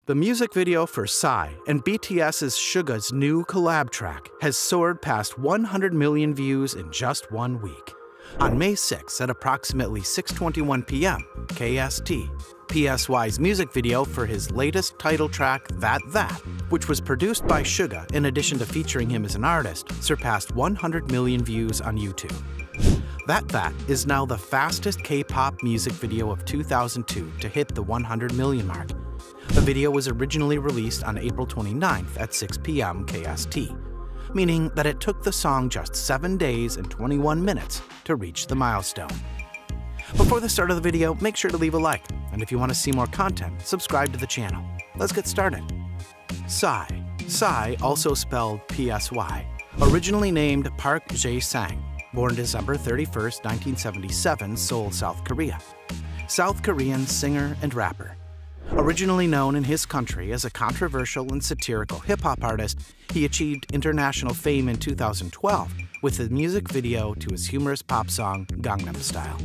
The music video for Psy and BTS's Suga's new collab track has soared past 100 million views in just 1 week. On May 6 at approximately 6:21 p.m. KST, PSY's music video for his latest title track, That, which was produced by Suga in addition to featuring him as an artist, surpassed 100 million views on YouTube. That is now the fastest K-pop music video of 2002 to hit the 100 million mark. The video was originally released on April 29th at 6 p.m. KST, meaning that it took the song just 7 days and 21 minutes to reach the milestone. Before the start of the video, make sure to leave a like, and if you want to see more content, subscribe to the channel. Let's get started. Psy, also spelled PSY, originally named Park Jae-sang, born December 31, 1977, Seoul, South Korea. South Korean singer and rapper. Originally known in his country as a controversial and satirical hip-hop artist, he achieved international fame in 2012 with the music video to his humorous pop song Gangnam Style,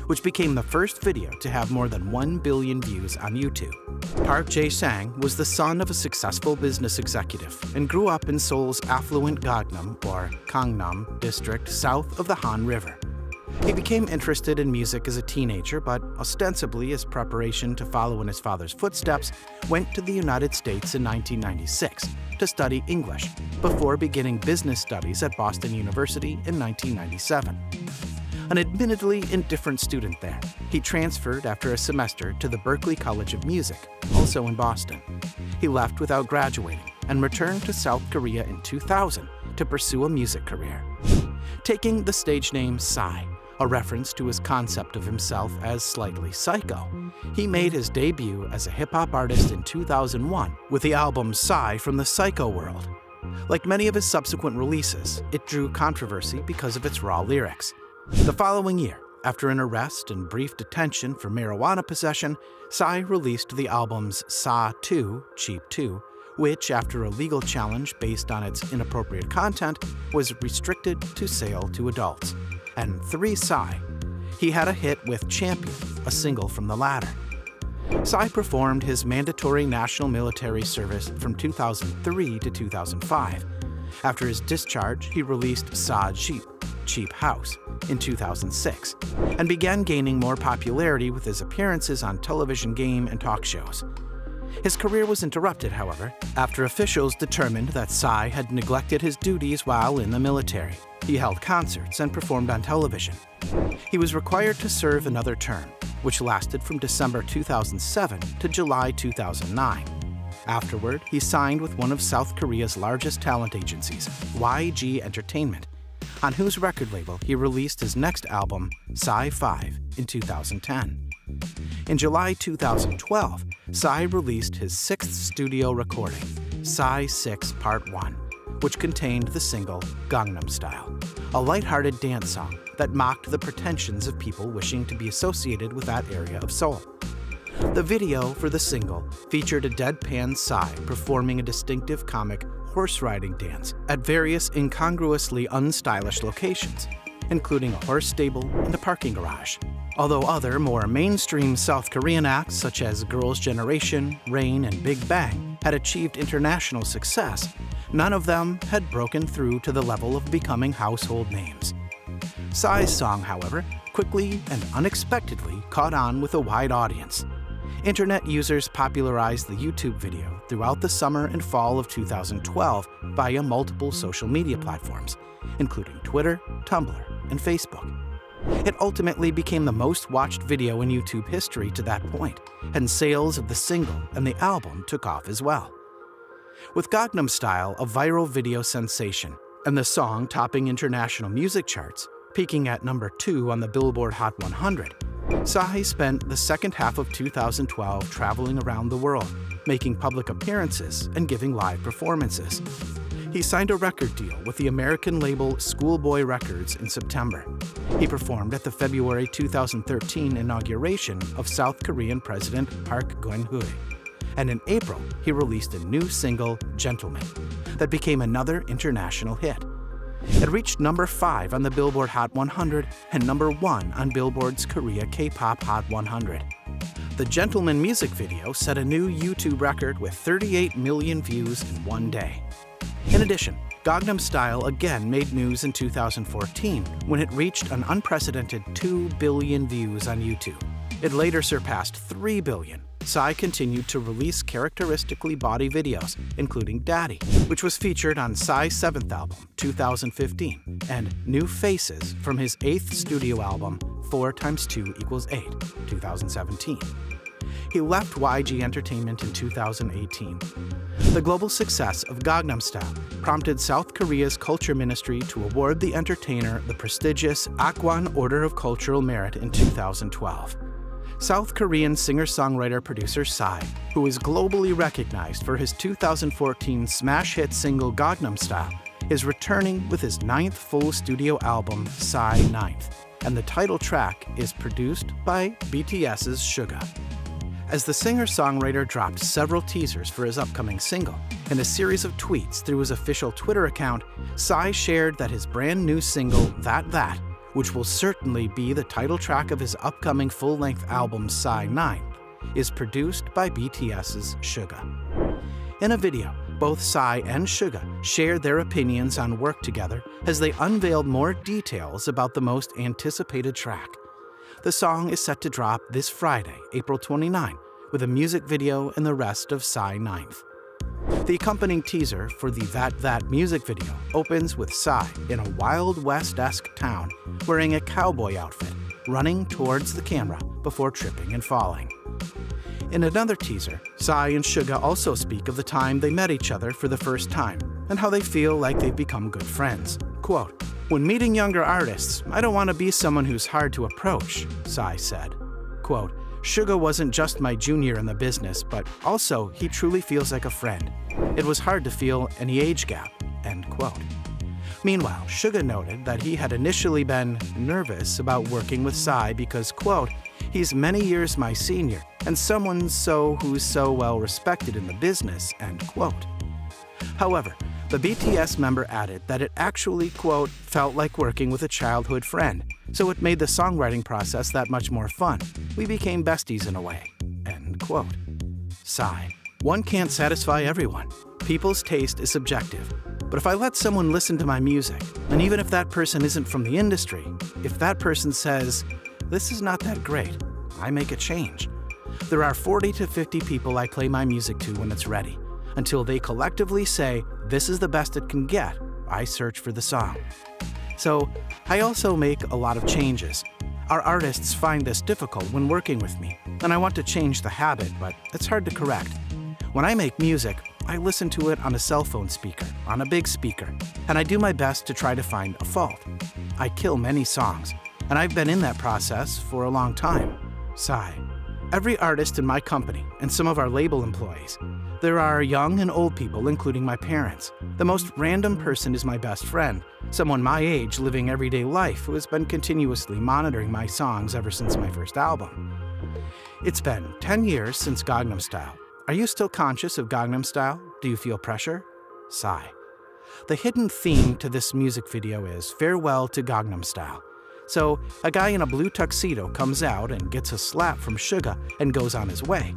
which became the first video to have more than 1 billion views on YouTube. Park Jae-sang was the son of a successful business executive and grew up in Seoul's affluent Gangnam, or Gangnam, district south of the Han River. He became interested in music as a teenager, but ostensibly as preparation to follow in his father's footsteps, went to the United States in 1996 to study English, before beginning business studies at Boston University in 1997. An admittedly indifferent student there, he transferred after a semester to the Berklee College of Music, also in Boston. He left without graduating and returned to South Korea in 2000 to pursue a music career. Taking the stage name Psy, a reference to his concept of himself as slightly psycho, he made his debut as a hip-hop artist in 2001 with the album Psy from the Psycho World. Like many of his subsequent releases, it drew controversy because of its raw lyrics. The following year, after an arrest and brief detention for marijuana possession, Psy released the albums Sa 2, Cheap 2, which, after a legal challenge based on its inappropriate content, was restricted to sale to adults, and 3 Psy. He had a hit with Champion, a single from the latter. Psy performed his mandatory national military service from 2003 to 2005. After his discharge, he released Sa Cheap House, in 2006, and began gaining more popularity with his appearances on television game and talk shows. His career was interrupted, however, after officials determined that Psy had neglected his duties while in the military. He held concerts and performed on television. He was required to serve another term, which lasted from December 2007 to July 2009. Afterward, he signed with one of South Korea's largest talent agencies, YG Entertainment, on whose record label he released his next album, Psy 5, in 2010. In July 2012, Psy released his 6th studio recording, Psy 6 Part 1, which contained the single Gangnam Style, a lighthearted dance song that mocked the pretensions of people wishing to be associated with that area of Seoul. The video for the single featured a deadpan Psy performing a distinctive comic horse riding dance at various incongruously unstylish locations, including a horse stable and a parking garage. Although other, more mainstream South Korean acts such as Girls' Generation, Rain, and Big Bang had achieved international success, none of them had broken through to the level of becoming household names. Psy's song, however, quickly and unexpectedly caught on with a wide audience. Internet users popularized the YouTube video throughout the summer and fall of 2012 via multiple social media platforms, including Twitter, Tumblr, and Facebook. It ultimately became the most watched video in YouTube history to that point, and sales of the single and the album took off as well. With Gangnam Style a viral video sensation, and the song topping international music charts, peaking at number 2 on the Billboard Hot 100, Psy spent the second half of 2012 traveling around the world, making public appearances and giving live performances. He signed a record deal with the American label Schoolboy Records in September. He performed at the February 2013 inauguration of South Korean President Park Geun-hye. And in April, he released a new single, Gentleman, that became another international hit. It reached number 5 on the Billboard Hot 100 and number 1 on Billboard's Korea K-pop Hot 100. The Gentleman music video set a new YouTube record with 38 million views in one day. In addition, Gangnam Style again made news in 2014 when it reached an unprecedented 2 billion views on YouTube. It later surpassed 3 billion. Psy continued to release characteristically bawdy videos, including Daddy, which was featured on Psy's 7th album, 2015, and New Faces from his 8th studio album, 4 × 2 = 8, 2017. He left YG Entertainment in 2018. The global success of Gangnam Style prompted South Korea's Culture Ministry to award the entertainer the prestigious Akwon Order of Cultural Merit in 2012. South Korean singer-songwriter-producer Psy, who is globally recognized for his 2014 smash hit single Gangnam Style, is returning with his 9th full studio album, Psy 9th, and the title track is produced by BTS's Suga. As the singer-songwriter dropped several teasers for his upcoming single, in a series of tweets through his official Twitter account, Psy shared that his brand new single, That, which will certainly be the title track of his upcoming full-length album Psy 9, is produced by BTS's Suga. In a video, both Psy and Suga shared their opinions on work together as they unveiled more details about the most anticipated track. The song is set to drop this Friday, April 29, with a music video and the rest of Psy 9th. The accompanying teaser for the That music video opens with Psy in a Wild West-esque town wearing a cowboy outfit, running towards the camera before tripping and falling. In another teaser, Psy and Suga also speak of the time they met each other for the first time and how they feel like they've become good friends. Quote, "When meeting younger artists, I don't want to be someone who's hard to approach," Psy said. Quote, "Suga wasn't just my junior in the business, but also he truly feels like a friend. It was hard to feel any age gap," end quote. Meanwhile, Suga noted that he had initially been nervous about working with Psy because, quote, "He's many years my senior and someone who's so well respected in the business," end quote. However, the BTS member added that it actually, quote, "felt like working with a childhood friend, so it made the songwriting process that much more fun. We became besties in a way," end quote. Psy, "One can't satisfy everyone. People's taste is subjective. But if I let someone listen to my music, and even if that person isn't from the industry, if that person says, 'This is not that great,' I make a change. There are 40 to 50 people I play my music to when it's ready. Until they collectively say, 'This is the best it can get,' I search for the song." So, I also make a lot of changes. Our artists find this difficult when working with me, and I want to change the habit, but it's hard to correct. When I make music, I listen to it on a cell phone speaker, on a big speaker, and I do my best to try to find a fault. I kill many songs, and I've been in that process for a long time. Psy, "Every artist in my company, and some of our label employees, there are young and old people, including my parents. The most random person is my best friend, someone my age living everyday life who has been continuously monitoring my songs ever since my first album. It's been 10 years since Gangnam Style. Are you still conscious of Gangnam Style? Do you feel pressure?" Psy, "The hidden theme to this music video is Farewell to Gangnam Style. So, a guy in a blue tuxedo comes out and gets a slap from Suga and goes on his way.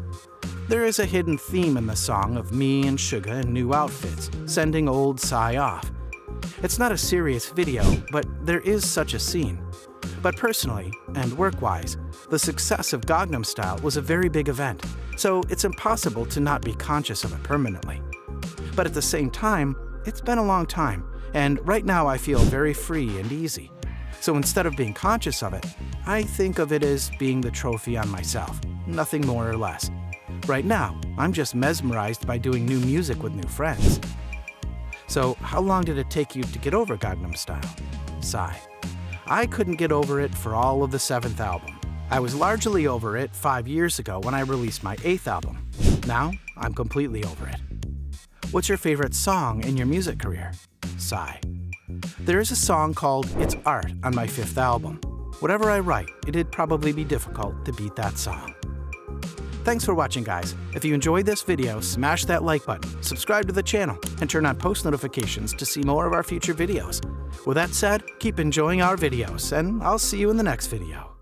There is a hidden theme in the song of me and Suga in new outfits, sending old Psy off. It's not a serious video, but there is such a scene. But personally, and work-wise, the success of Gangnam Style was a very big event, so it's impossible to not be conscious of it permanently. But at the same time, it's been a long time, and right now I feel very free and easy. So instead of being conscious of it, I think of it as being the trophy on myself, nothing more or less. Right now, I'm just mesmerized by doing new music with new friends." So how long did it take you to get over Gangnam Style? Psy, "I couldn't get over it for all of the 7th album. I was largely over it 5 years ago when I released my 8th album. Now, I'm completely over it." What's your favorite song in your music career? Psy, "There is a song called It's Art on my 5th album. Whatever I write, it'd probably be difficult to beat that song." Thanks for watching, guys. If you enjoyed this video, smash that like button, subscribe to the channel, and turn on post notifications to see more of our future videos. With that said, keep enjoying our videos, and I'll see you in the next video.